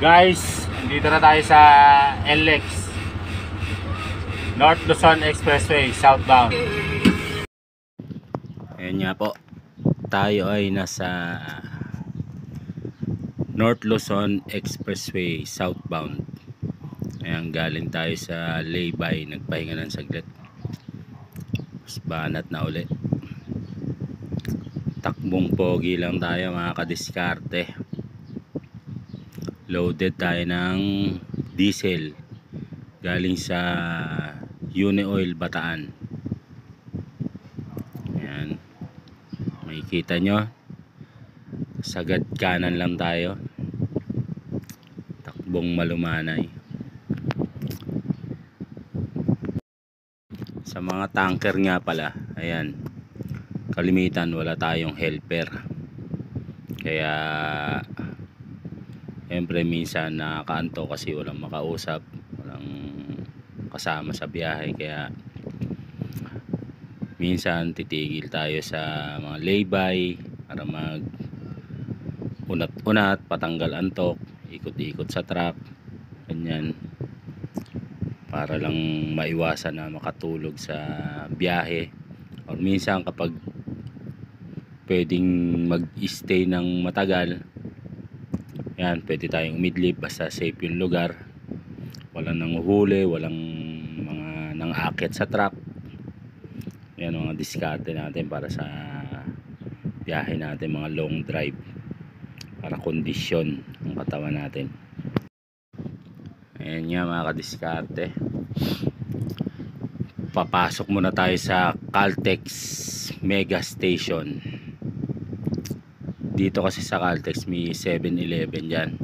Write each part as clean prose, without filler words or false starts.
Guys, dito na tayo sa NLEX North Luzon Expressway southbound. Ayan nga po, tayo ay nasa North Luzon Expressway southbound. Ayan, galing tayo sa Laybay, nagpahinga ng saglit, mas banat na uli. Takbong pogi lang tayo mga kadiskarte. Loaded tayo ng diesel galing sa Unioil Bataan. Ayan, makikita nyo, sagad kanan lang tayo, takbong malumanay. Sa mga tanker nga pala, ayan, kalimitan wala tayong helper, kaya siyempre minsan nakakaanto kasi walang makausap, walang kasama sa biyahe, kaya minsan titigil tayo sa mga laybay para mag unat-unat, patanggal antok, ikot-ikot sa truck, ganyan, para lang maiwasan na makatulog sa biyahe. Or minsan kapag pwedeng mag-stay ng matagal, yan, pwede tayong umidlip basta safe yung lugar, walang nanguhuli, walang mga nang-aakyat sa truck. Yan mga diskarte natin para sa biyahe natin, mga long drive, para kondisyon ang katawan natin. Ayan nga mga kadiskarte, papasok muna tayo sa Caltex Mega Station. Dito kasi sa Caltex may 7-Eleven dyan.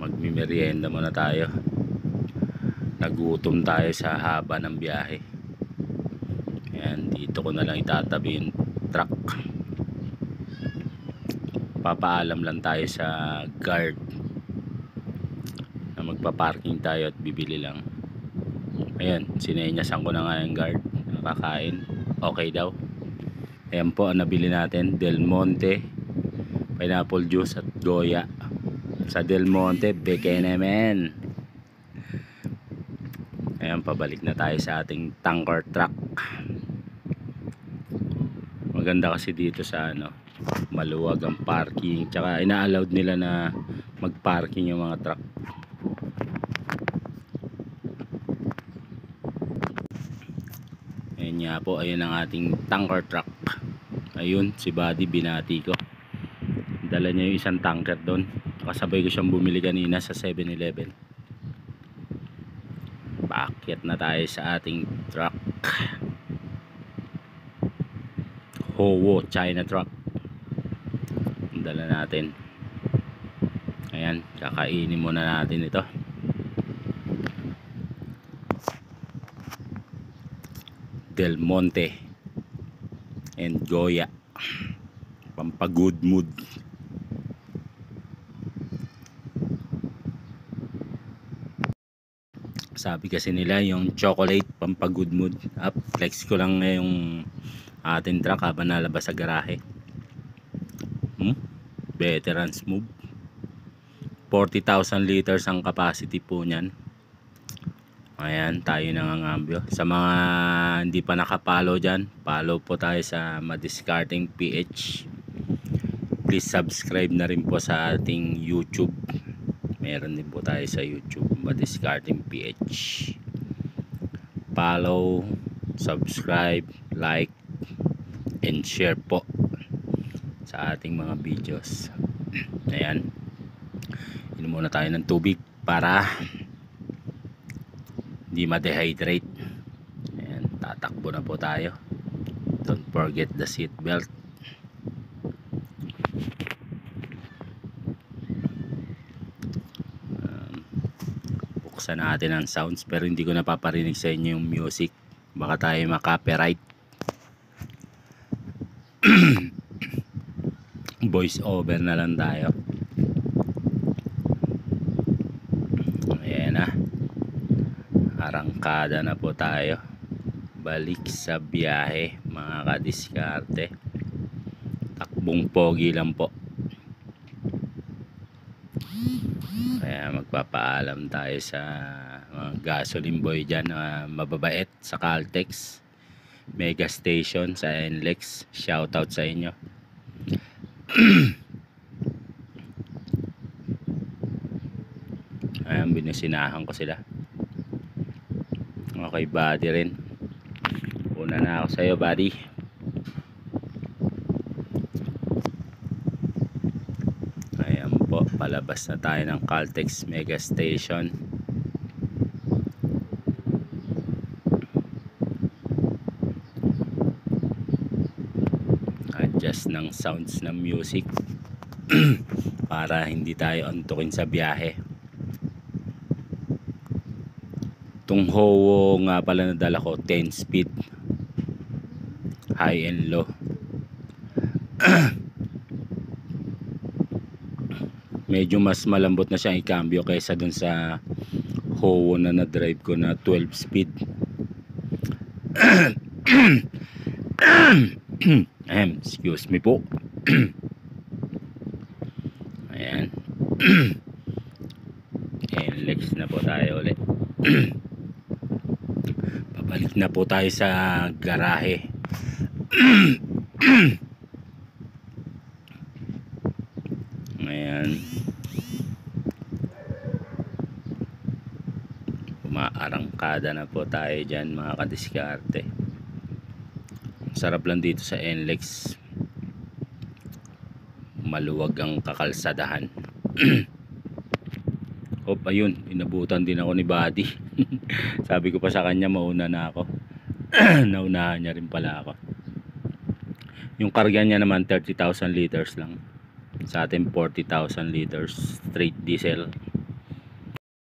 Magmimerienda muna tayo, nagutom tayo sa haba ng biyahe. Ayan, dito ko na lang itatabi yung truck. Papaalam lang tayo sa guard na magpa-parking tayo at bibili lang. Ayan, sinenyasan ko na nga yung guard, nakakain, okay daw. Ayan po ang nabili natin, Del Monte pineapple juice at Goya. Sa Del Monte, beke naman. Ayan, pabalik na tayo sa ating tanker truck. Maganda kasi dito sa maluwag ang parking, tsaka ina-allowed nila na mag-parking yung mga truck. Ayan nga po, ayun ang ating tanker truck. Ayun, si Buddy, binati ko, dala niya yung isang tanker doon, kasabay ko siyang bumili kanina sa 7-Eleven. Paakyat na tayo sa ating truck, Howo China truck, dala natin. Ayan, kakainin muna natin ito. Del Monte and Goya, pampagood mood. Sabi kasi nila yung chocolate pampagood mood. Flex ko lang ngayong ating truck habang nalabas sa garahe. Veterans move. 40,000 liters ang capacity po nyan. Ayan, tayo nangangambyo. Sa mga hindi pa nakapollow dyan, follow po tayo sa Madiscarting PH. Please subscribe na rin po sa ating YouTube. Meron din po tayo sa YouTube, Madiscarting PH. Follow, subscribe, like, and share po sa ating mga videos. Ayan, inom muna tayo ng tubig para hindi ma-dehydrate. Ayan, tatakbo na po tayo. Don't forget the seat belt. Buksan natin ang sounds, pero hindi ko napaparinig sa inyo yung music, baka tayo ma-copyright. Voice over na lang tayo. Ayan na, arangkada na po tayo, balik sa biyahe mga kadiskarte. Takbong pogi lang po. Kaya magpapaalam tayo sa mga gasoline boy dyan na mababait sa Caltex Mega Station sa NLEX. Shoutout sa inyo. Ayan, binusinahan ko sila. Okay, buddy rin. Una na ako sa'yo, buddy. Ayan po, palabas na tayo ng Caltex Mega Station. Adjust ng sounds ng music para hindi tayo antukin sa biyahe. Itong Howo nga pala na dala ko, 10 speed, high and low. Medyo mas malambot na siyang ikambyo kaysa dun sa Howo na na-drive ko na 12 speed. Excuse me po. Ayan. Lex na po tayo ulit. Pabalik na po tayo sa garahe. Ayan. Umaarangkada na po tayo dyan, mga kadiskarte. Sarap lang dito sa NLEX. Maluwag ang kakalsadahan. Hop, ayun, inabutan din ako ni Buddy. Sabi ko pa sa kanya mauna na ako. Naunahan niya rin pala ako. Yung karga niya naman 30,000 liters lang. Sa atin 40,000 liters straight diesel.